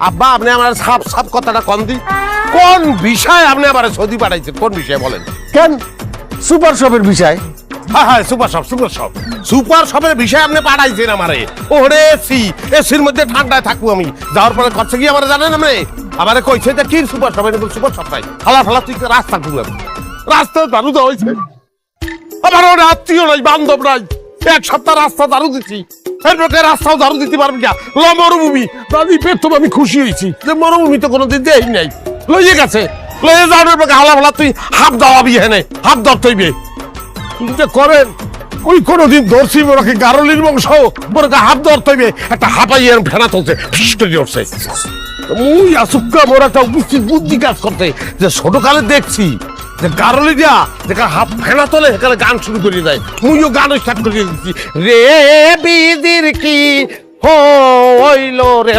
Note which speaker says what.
Speaker 1: আব্বা আপনি আমার সাপ সাপ কথাটা কম দি, কোন বিষয় আপনি আমার সৌদি পাঠাইছেন, কোন বিষয়ে বলেন?
Speaker 2: কেন সুপার শপের বিষয়?
Speaker 1: হ্যাঁ হ্যাঁ, super shop super shop super শপের বিষয়ে আপনি পাঠাইছেন আমারে। ওরে এসির মধ্যে ঠান্ডায় থাকবো আমি, যাওয়ার পরে করছে কি আমার জানেন আপনি? আমারে কইছে যে কি সুপার শপ, এটা সুপার শপ নাই, ফালা ফালা তুই রাস্তা ঘুরলাম, রাস্তা দারু দেওয়া হয়েছে। আমার ওর আত্মীয় নাই, বান্ধব নাই, এক সপ্তাহ রাস্তা দারু দিচ্ছি, এরপরে রাস্তাও দারু দিতে পারবি না। মরুভূমি দাদি প্রথম আমি খুশি হয়েছি যে মরুভূমি তো কোনোদিন দেই নাই, লইয়ে গেছে, লইয়ে যাওয়ার পরে হালা ফালা তুই হাফ দাওয়াবি, হেনে হাফ দর তৈবে করেন। ওই কোনোদিন দর্শি মোরাকে গারলির বংশ মোরকে হাত ধরতে একটা হাঁপাইয়ে ফেনা চলছে, ফিস করে উঠছে। মুই আসুক্কা মোর একটা উপস্থিত বুদ্ধি কাজ করতে, যে ছোটকালে দেখছি যে গারলি দিয়া যেখানে হাফ ফেনা তোলে সেখানে গান শুরু করে দেয়, মুইও গান স্টার্ট করে দিচ্ছি, রে বিদির কি হইল রে।